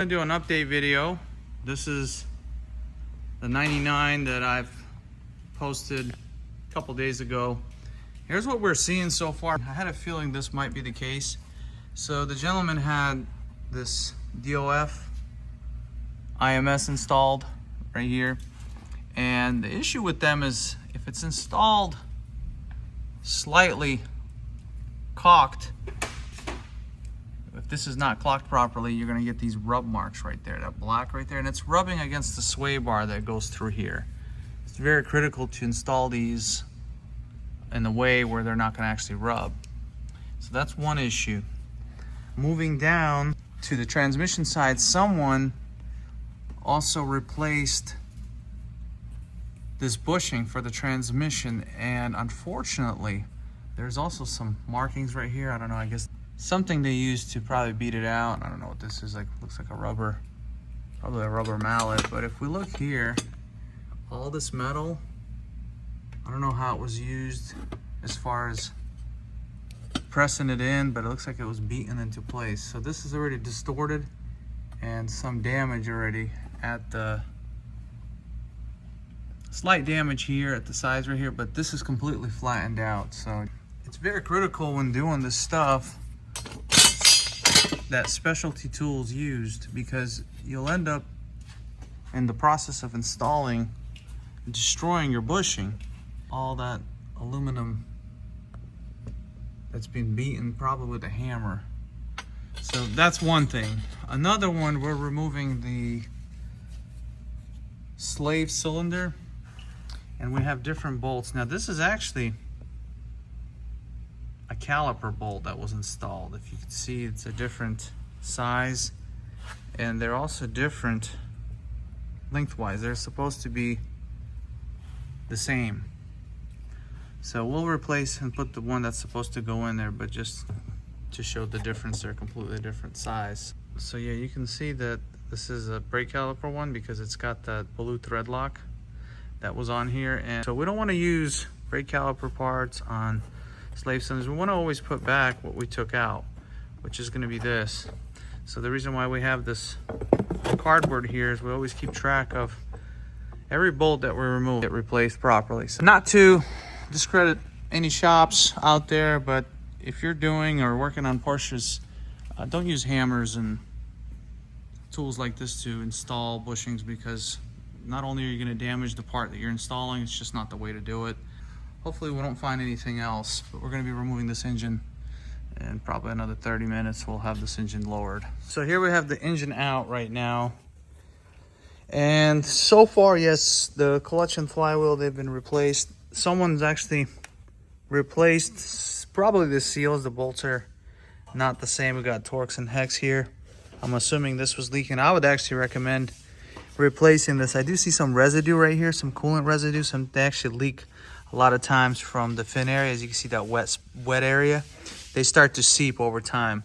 I'm gonna do an update video. This is the 99 that I've posted a couple days ago. Here's what we're seeing so far. I had a feeling this might be the case. So the gentleman had this DOF IMS installed right here, and the issue with them is if it's installed slightly caulked, if this is not caulked properly, you're gonna get these rub marks right there, that black right there, and it's rubbing against the sway bar that goes through here. It's very critical to install these in the way where they're not gonna actually rub. So that's one issue. Moving down to the transmission side, someone also replaced this bushing for the transmission, and unfortunately there's also some markings right here. I don't know, I guess something they used to probably beat it out. I don't know what this is, like looks like a rubber, probably a rubber mallet. But if we look here, all this metal, I don't know how it was used as far as pressing it in, but it looks like it was beaten into place. So this is already distorted and some damage already at the slight damage here at the sides right here, but this is completely flattened out. So it's very critical when doing this stuff that specialty tools used, because you'll end up in the process of installing destroying your bushing, all that aluminum that's been beaten probably with a hammer. So that's one thing. Another one, we're removing the slave cylinder, and we have different bolts. Now this is actually a caliper bolt that was installed. If you can see, it's a different size, and they're also different lengthwise. They're supposed to be the same. So we'll replace and put the one that's supposed to go in there, but just to show the difference, they're completely different size. So yeah, you can see that this is a brake caliper one because it's got that blue thread lock that was on here. And so we don't want to use brake caliper parts on slave cylinders. We want to always put back what we took out, which is going to be this. So the reason why we have this cardboard here is we always keep track of every bolt that we remove, get replaced properly. So not to discredit any shops out there, but if you're doing or working on Porsches, don't use hammers and tools like this to install bushings, because not only are you going to damage the part that you're installing, it's just not the way to do it. Hopefully we don't find anything else, but we're going to be removing this engine in probably another 30 minutes. We'll have this engine lowered. So here we have the engine out right now, and so far, yes, the clutch and flywheel, they've been replaced. Someone's actually replaced probably the seals. The bolts are not the same. We got Torx and hex here. I'm assuming this was leaking. I would actually recommend replacing this. I do see some residue right here, some coolant residue. They actually leak a lot of times from the fin area. As you can see, that wet area, they start to seep over time.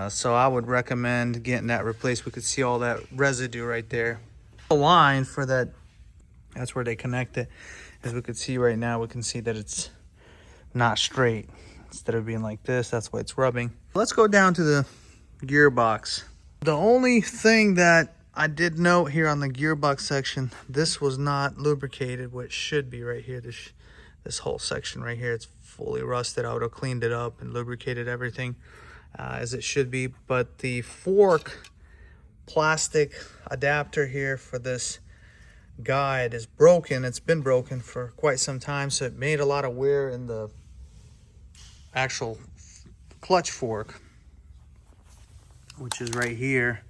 So I would recommend getting that replaced. We could see all that residue right there. The line for that, that's where they connect it. As we could see right now, we can see that it's not straight. Instead of being like this, that's why it's rubbing. Let's go down to the gearbox. The only thing that I did note here on the gearbox section, this was not lubricated, which should be right here. This whole section right here, it's fully rusted. I would have cleaned it up and lubricated everything as it should be. But the fork plastic adapter here for this guide is broken. It's been broken for quite some time, so it made a lot of wear in the actual clutch fork, which is right here,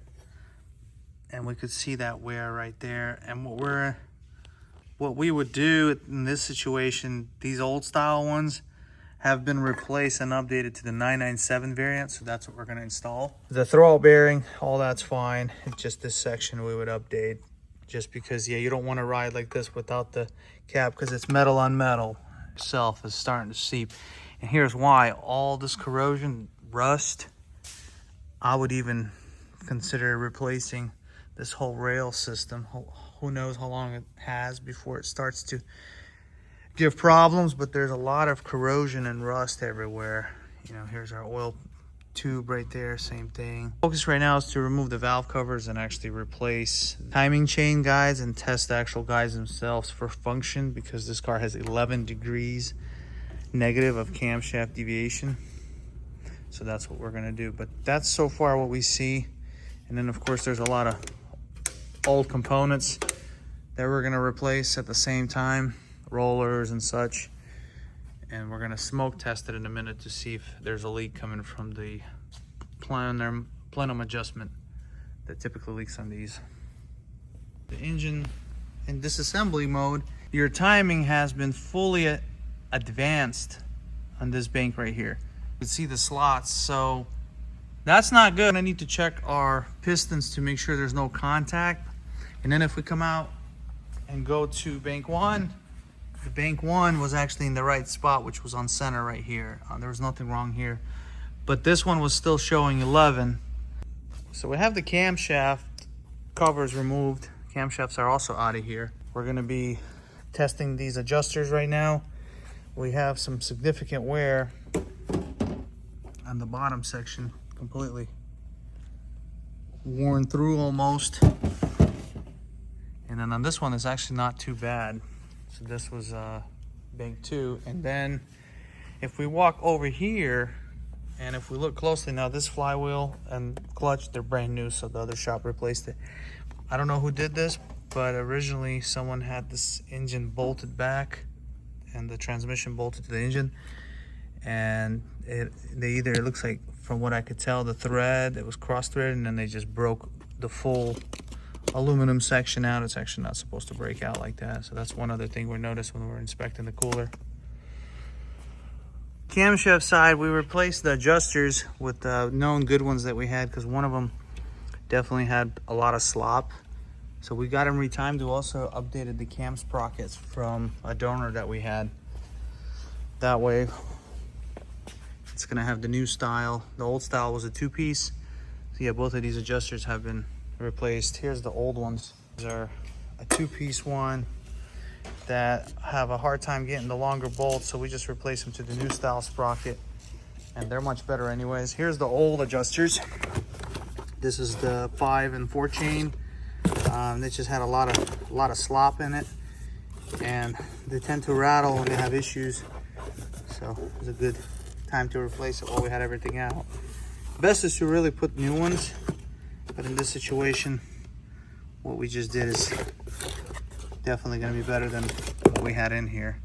and we could see that wear right there. And what we would do in this situation, these old style ones have been replaced and updated to the 997 variant, so that's what we're going to install. The throwout bearing, all that's fine. It's just this section we would update, just because, yeah, you don't want to ride like this without the cap, because it's metal on metal itself is starting to seep. And here's why: all this corrosion, rust. I would even consider replacing this whole rail system. Who knows how long it has before it starts to give problems, but there's a lot of corrosion and rust everywhere. You know, here's our oil tube right there, same thing. Focus right now is to remove the valve covers and actually replace timing chain guides and test the actual guides themselves for function, because this car has 11 degrees negative of camshaft deviation. So that's what we're gonna do. But that's so far what we see. And then of course there's a lot of old components that we're gonna replace at the same time, rollers and such. And we're gonna smoke test it in a minute to see if there's a leak coming from the plenum adjustment that typically leaks on these. The engine in disassembly mode, your timing has been fully advanced on this bank right here. You can see the slots, so that's not good. I need to check our pistons to make sure there's no contact. And then if we come out and go to bank one, the bank one was actually in the right spot, which was on center right here. There was nothing wrong here, but this one was still showing 11. So we have the camshaft covers removed. Camshafts are also out of here. We're gonna be testing these adjusters right now. We have some significant wear on the bottom section, completely worn through almost. And then on this one, it's actually not too bad. So this was bank 2. And then if we walk over here and if we look closely now, this flywheel and clutch, they're brand new, so the other shop replaced it. I don't know who did this, but originally someone had this engine bolted back and the transmission bolted to the engine, and it looks like, from what I could tell, the thread, it was cross-threaded, and then they just broke the full aluminum section out. It's actually not supposed to break out like that. So that's one other thing we noticed when we were inspecting the cooler. Camshaft side, we replaced the adjusters with the known good ones that we had, because one of them definitely had a lot of slop. So we got them retimed. We also updated the cam sprockets from a donor that we had. That way it's gonna have the new style. The old style was a 2-piece. So yeah, both of these adjusters have been replaced. Here's the old ones. These are a 2-piece one that have a hard time getting the longer bolts, so we just replaced them to the new style sprocket, and they're much better anyways. Here's the old adjusters. This is the 5 and 4 chain. They just had a lot of slop in it, and they tend to rattle when they have issues, so it was a good time to replace it while we had everything out. Best is to really put new ones, but in this situation, what we just did is definitely going to be better than what we had in here.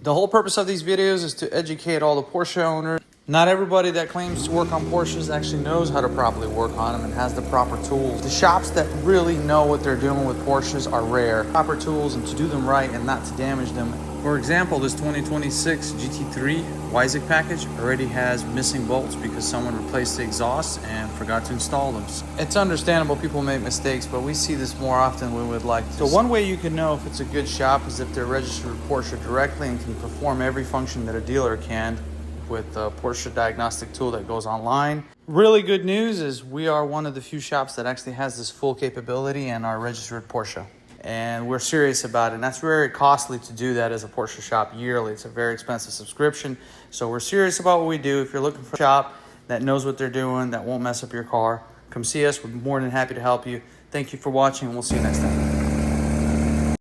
The whole purpose of these videos is to educate all the Porsche owners. Not everybody that claims to work on Porsches actually knows how to properly work on them and has the proper tools. The shops that really know what they're doing with Porsches are rare. Proper tools, and to do them right and not to damage them. For example, this 2026 GT3 Weissig package already has missing bolts because someone replaced the exhaust and forgot to install them. It's understandable people make mistakes, but we see this more often than we would like to. So one way you can know if it's a good shop is if they're registered with Porsche directly and can perform every function that a dealer can with a Porsche diagnostic tool that goes online. Really good news is we are one of the few shops that actually has this full capability and are registered with Porsche. And we're serious about it. And that's very costly to do that as a Porsche shop yearly. It's a very expensive subscription. So we're serious about what we do. If you're looking for a shop that knows what they're doing, that won't mess up your car, come see us. We're more than happy to help you. Thank you for watching, and we'll see you next time.